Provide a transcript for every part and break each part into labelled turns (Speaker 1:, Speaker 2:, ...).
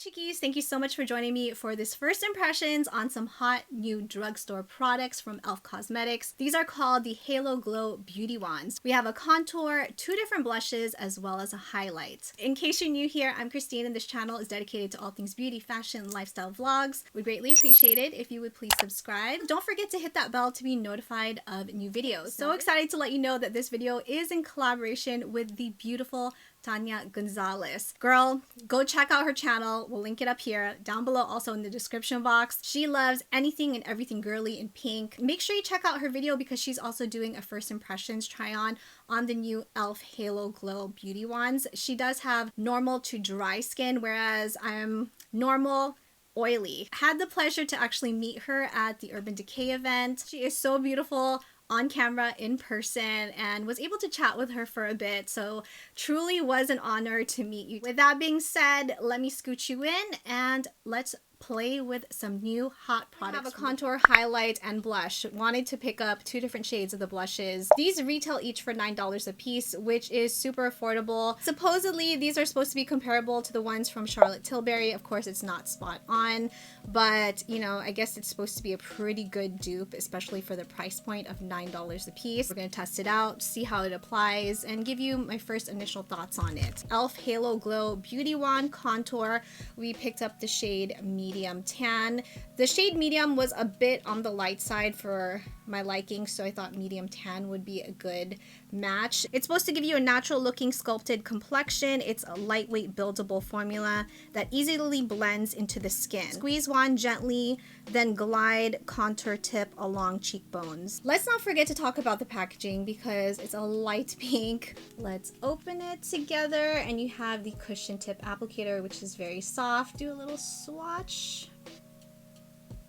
Speaker 1: Chickies, thank you so much for joining me for this first impressions on some hot new drugstore products from e.l.f. Cosmetics. These are called the Halo Glow Beauty Wands. We have a contour, 2 different blushes, as well as a highlight. In case you're new here, I'm Christine and this channel is dedicated to all things beauty, fashion, and lifestyle vlogs. We'd greatly appreciate it if you would please subscribe. Don't forget to hit that bell to be notified of new videos. So excited to let you know that this video is in collaboration with the beautiful Tanya Gonzalez. Girl, go check out her channel. We'll link it up here, down below, also in the description box. She loves anything and everything girly and pink. Make sure you check out her video because she's also doing a first impressions try on the new e.l.f. Halo Glow Beauty Wands. She does have normal to dry skin, whereas I'm normal, oily. Had the pleasure to actually meet her at the Urban Decay event. She is so beautiful on camera, in person, and was able to chat with her for a bit, so truly was an honor to meet you. With that being said, let me scooch you in and let's play with some new hot products. I have a contour, highlight, and blush. Wanted to pick up 2 different shades of the blushes. These retail each for $9 a piece, which is super affordable. Supposedly, these are supposed to be comparable to the ones from Charlotte Tilbury. Of course, it's not spot on, but you know, I guess it's supposed to be a pretty good dupe, especially for the price point of $9 a piece. We're gonna test it out, see how it applies, and give you my first initial thoughts on it. e.l.f. Halo Glow Beauty Wand Contour. We picked up the shade Medium Tan. The shade Medium was a bit on the light side for my liking, so I thought Medium Tan would be a good match. It's supposed to give you a natural looking sculpted complexion. It's a lightweight buildable formula that easily blends into the skin. Squeeze wand gently, then glide contour tip along cheekbones. Let's not forget to talk about the packaging because it's a light pink. Let's open it together, and you have the cushion tip applicator, which is very soft. Do a little swatch.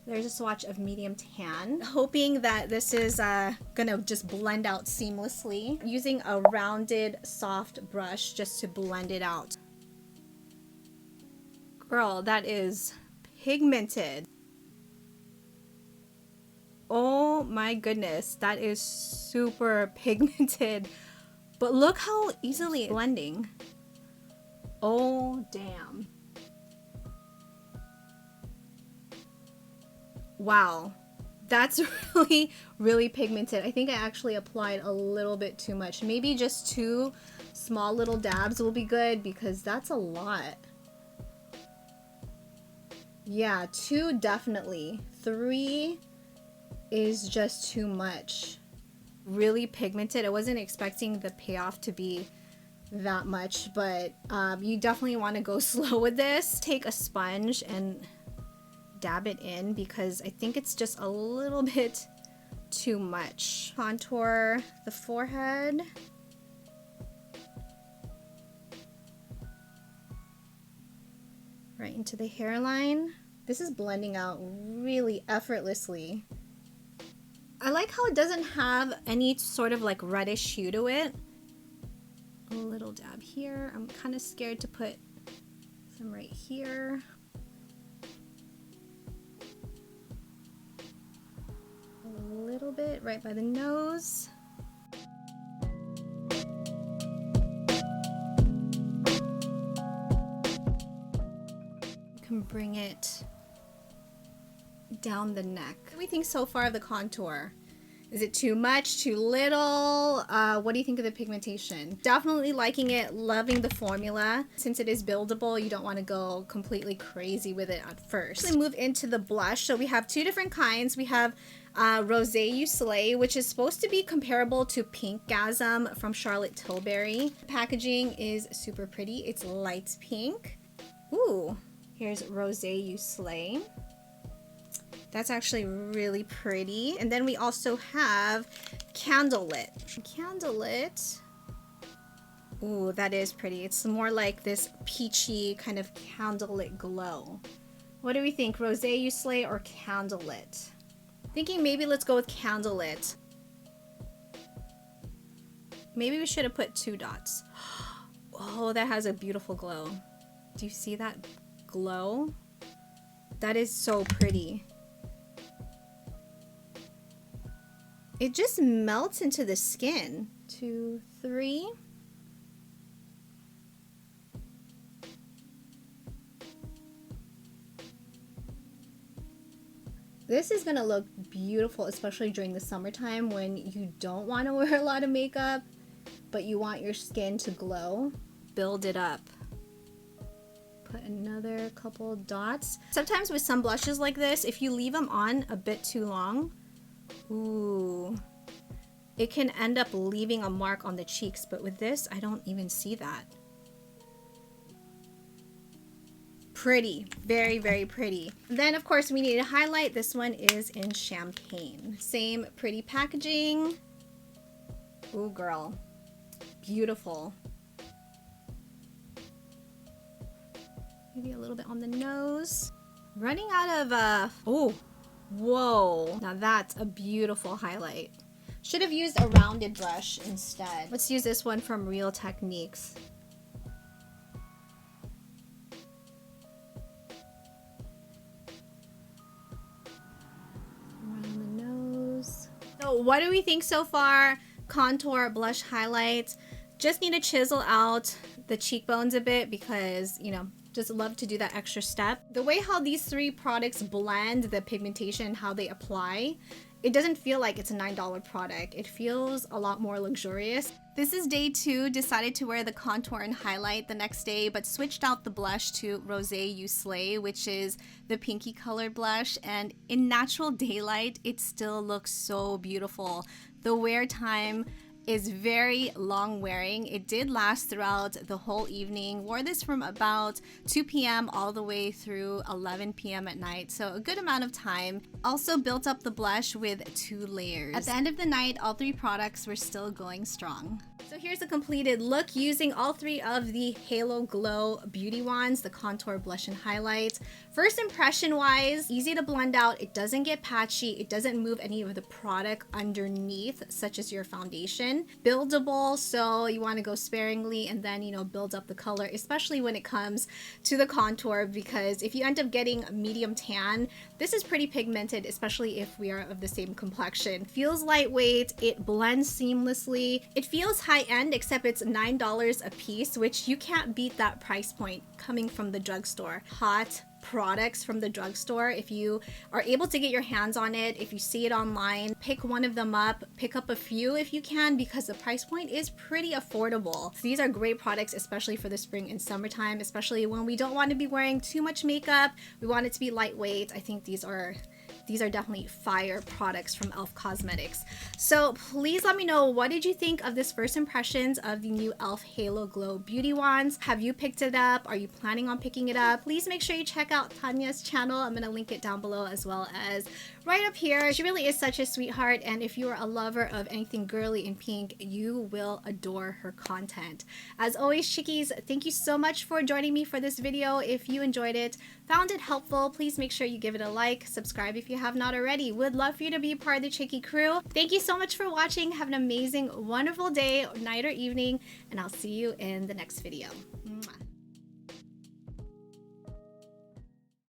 Speaker 1: There's a swatch of Medium Tan. Hoping that this is gonna just blend out seamlessly. Using a rounded, soft brush just to blend it out. Girl, that is pigmented. Oh my goodness, that is super pigmented. But look how easily it's blending. Oh, damn. Wow, that's really pigmented. I think I actually applied a little bit too much. Maybe just 2 small little dabs will be good because that's a lot. Yeah, 2 definitely. 3 is just too much. Really pigmented. I wasn't expecting the payoff to be that much, but you definitely want to go slow with this. Take a sponge and dab it in because I think it's just a little bit too much. Contour the forehead. Right into the hairline. This is blending out really effortlessly. I like how it doesn't have any sort of like reddish hue to it. A little dab here. I'm kind of scared to put some right here. A little bit right by the nose. You can bring it down the neck. What do we think so far of the contour? Is it too much, too little? What do you think of the pigmentation? Definitely liking it, loving the formula. Since it is buildable, you don't want to go completely crazy with it at first. Let's move into the blush. So we have 2 different kinds. We have Rosé You Slay, which is supposed to be comparable to Pinkgasm from Charlotte Tilbury. Packaging is super pretty. It's light pink. Ooh, here's Rosé You Slay. That's actually really pretty. And then we also have Candlelit. Candlelit. Ooh, that is pretty. It's more like this peachy kind of candlelit glow. What do we think? Rosé You Slay or Candlelit? Thinking maybe let's go with Candlelit. Maybe we should have put 2 dots. Oh, that has a beautiful glow. Do you see that glow? That is so pretty. It just melts into the skin. 2, 3. This is gonna look beautiful, especially during the summertime when you don't want to wear a lot of makeup, but you want your skin to glow. Build it up. Put another couple dots. Sometimes with some blushes like this, if you leave them on a bit too long, ooh, it can end up leaving a mark on the cheeks, but with this, I don't even see that. Pretty, very, very pretty. Then of course we need a highlight. This one is in champagne. Same pretty packaging. Ooh, girl, beautiful. Maybe a little bit on the nose. Running out of oh, whoa, now that's a beautiful highlight. Should have used a rounded brush instead. Let's use this one from Real Techniques. So what do we think so far? Contour, blush, highlights. Just need to chisel out the cheekbones a bit because, you know, just love to do that extra step. The way how these three products blend the pigmentation, how they apply, it doesn't feel like it's a $9 product. It feels a lot more luxurious. This is day 2. Decided to wear the contour and highlight the next day, but switched out the blush to Rosé You Slay, which is the pinky colored blush. And in natural daylight, it still looks so beautiful. The wear time is very long wearing. It did last throughout the whole evening. Wore this from about 2 p.m. all the way through 11 p.m. at night, so a good amount of time. Also built up the blush with 2 layers. At the end of the night, all 3 products were still going strong. So here's a completed look using all 3 of the Halo Glow Beauty Wands, the contour, blush, and highlight. First impression wise, easy to blend out. It doesn't get patchy. It doesn't move any of the product underneath, such as your foundation. Buildable, so you want to go sparingly and then, you know, build up the color, especially when it comes to the contour, because if you end up getting a medium tan, this is pretty pigmented, especially if we are of the same complexion. Feels lightweight. It blends seamlessly. It feels high-end, except it's $9 a piece, which you can't beat that price point coming from the drugstore. Hot products from the drugstore. If you are able to get your hands on it, if you see it online, pick one of them up, pick up a few if you can, because the price point is pretty affordable. These are great products, especially for the spring and summertime, especially when we don't want to be wearing too much makeup. We want it to be lightweight. I think these are definitely fire products from e.l.f. Cosmetics. So please let me know, what did you think of this first impressions of the new e.l.f. Halo Glow Beauty Wands? Have you picked it up? Are you planning on picking it up? Please make sure you check out Tanya's channel. I'm gonna link it down below as well as right up here. She really is such a sweetheart, and if you are a lover of anything girly and pink, you will adore her content. As always, chickies, thank you so much for joining me for this video. If you enjoyed it, found it helpful, please make sure you give it a like, subscribe if you have not already. Would love for you to be a part of the Chickie crew. Thank you so much for watching. Have an amazing, wonderful day, night, or evening, and I'll see you in the next video. Mwah.